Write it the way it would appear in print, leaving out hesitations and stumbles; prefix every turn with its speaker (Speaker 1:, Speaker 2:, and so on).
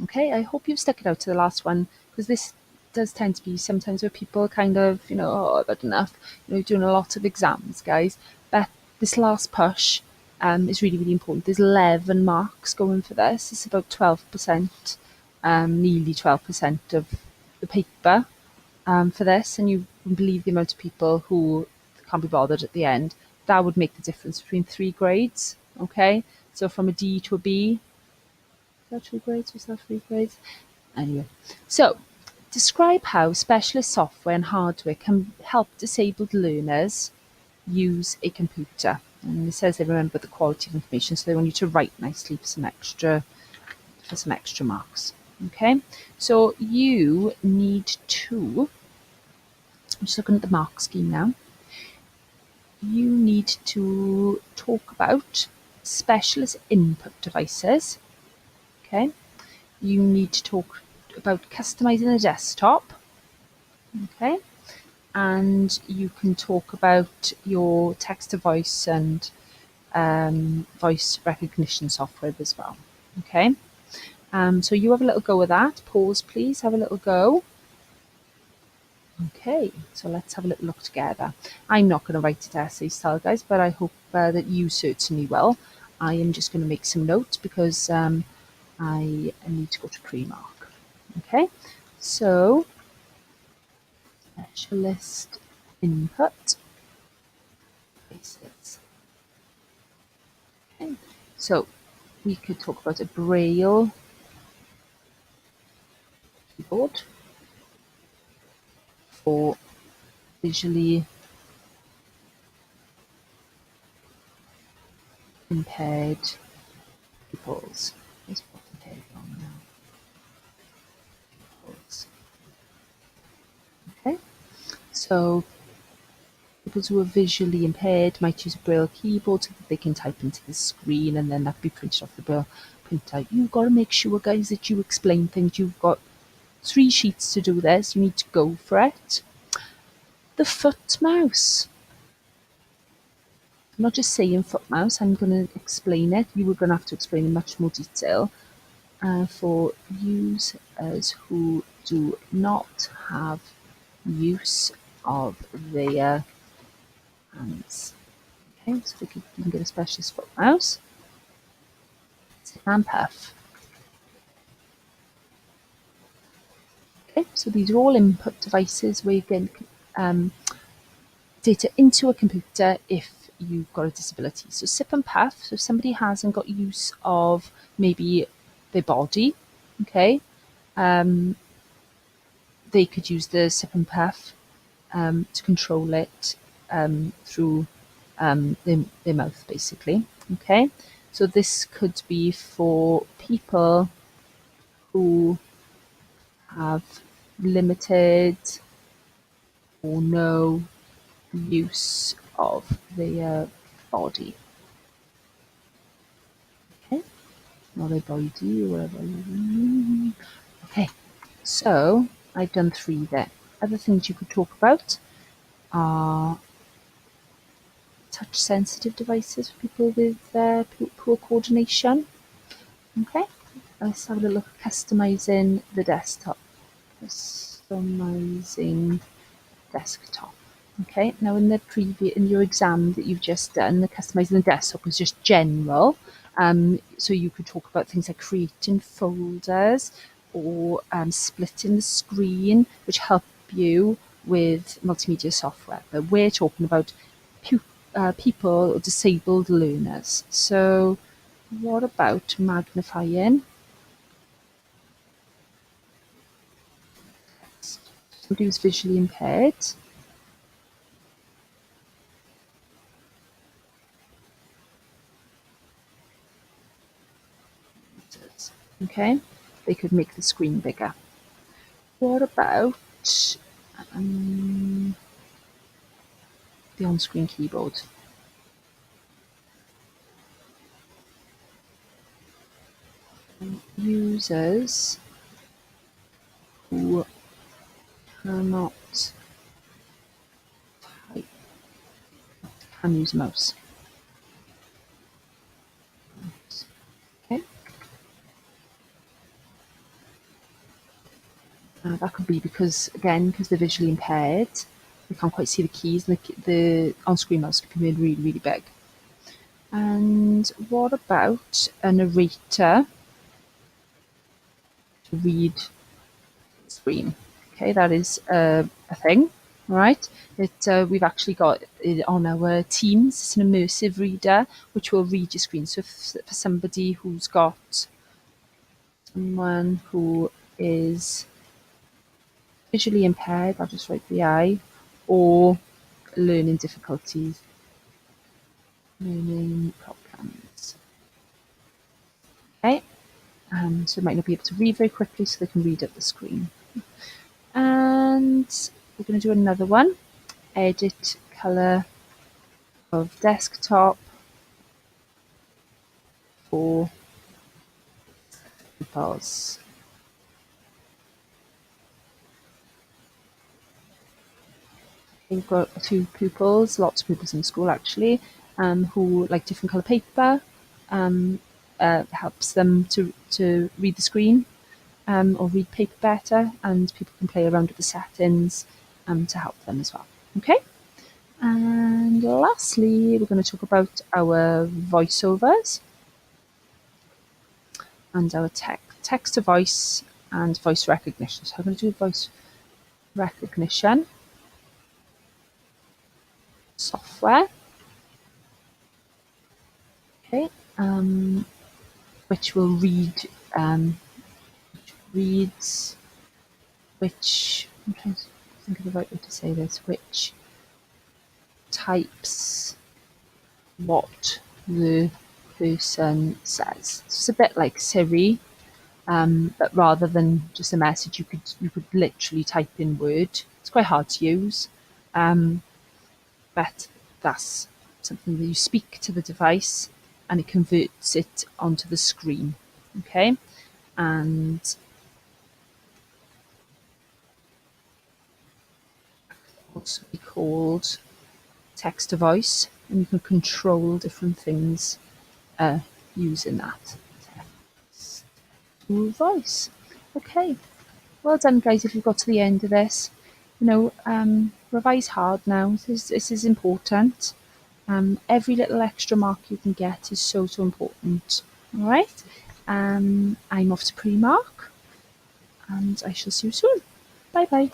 Speaker 1: Okay, I hope you've stuck it out to the last one, because this does tend to be sometimes where people kind of, oh, I've had enough, doing a lot of exams, guys. But this last push is really, really important. There's 11 marks going for this. It's about 12%, nearly 12% of the paper for this, and you can believe the amount of people who can't be bothered at the end. That would make the difference between 3 grades. Okay, so from a D to a B, is that 2 grades? Was that 3 grades? Anyway, so describe how specialist software and hardware can help disabled learners use a computer. And it says they remember the quality of information, so they want you to write nicely for some extra marks. Okay, so you need to. I'm just looking at the mark scheme now. You need to talk about specialist input devices. Okay, you need to talk about customizing the desktop. Okay, and you can talk about your text to voice and voice recognition software as well. Okay, so you have a little go with that. Pause, please. Have a little go. Okay, so let's have a little look together. I'm not going to write it essay style, guys, but I hope that you certainly will. I am just going to make some notes because I need to go to pre-mark. Okay, so specialist input basis. Okay, so we could talk about a braille keyboard for visually impaired pupils. Let's put impaired on now. Pupils. Okay, so people who are visually impaired might use a braille keyboard so that they can type into the screen and then that be printed off the braille printout. You've got to make sure, guys, that you explain things. You've got 3 sheets to do this. You need to go for it. The foot mouse. I'm not just saying foot mouse, I'm going to explain it. You were going to have to explain in much more detail for users who do not have use of their hands. Okay, so you can get a specialist foot mouse. And puff. Okay, so these are all input devices where you can data into a computer if you've got a disability. So sip and puff, so if somebody hasn't got use of maybe their body, okay, they could use the sip and puff to control it through their mouth, basically. Okay, so this could be for people who have limited or no use of their body. Okay, not a body or whatever. Okay, so I've done 3 there. Other things you could talk about are touch sensitive devices for people with poor coordination. Okay, let's have a look at customizing the desktop. Customizing desktop. Okay, now in your exam that you've just done, the customizing the desktop was just general. So you could talk about things like creating folders or splitting the screen, which help you with multimedia software. But we're talking about people or disabled learners. So what about magnifying? Somebody who's visually impaired. Okay, they could make the screen bigger. What about the on-screen keyboard? Users who cannot type can use a mouse. Okay. That could be because, again, because they're visually impaired, they can't quite see the keys, and the on-screen mouse can be made really, really big. And what about a narrator to read the screen? Okay, that is a thing, right? We've actually got it on our Teams. It's an immersive reader which will read your screen. So for somebody who's got someone who is visually impaired, I'll just write VI, or learning difficulties, learning problems. Okay, so they might not be able to read very quickly, so they can read up the screen. And we're going to do another one. Edit color of desktop for pupils. We've got a few pupils, lots of pupils in school actually, who like different color paper. Helps them to read the screen or read paper better, and people can play around with the settings to help them as well. Okay. And lastly, we're going to talk about our voiceovers and our text to voice and voice recognition. So I'm going to do voice recognition software. Okay, which will read, reads, which, I'm trying to think of the right way to say this, which types what the person says. So it's a bit like Siri, but rather than just a message, you could literally type in Word. It's quite hard to use, but that's something that you speak to the device and it converts it onto the screen. Okay, and also be called text to voice, and you can control different things using that text to voice. Okay, well done, guys. If you've got to the end of this, revise hard now. This is important. Every little extra mark you can get is so, so important. All right. I'm off to pre-mark, and I shall see you soon. Bye bye.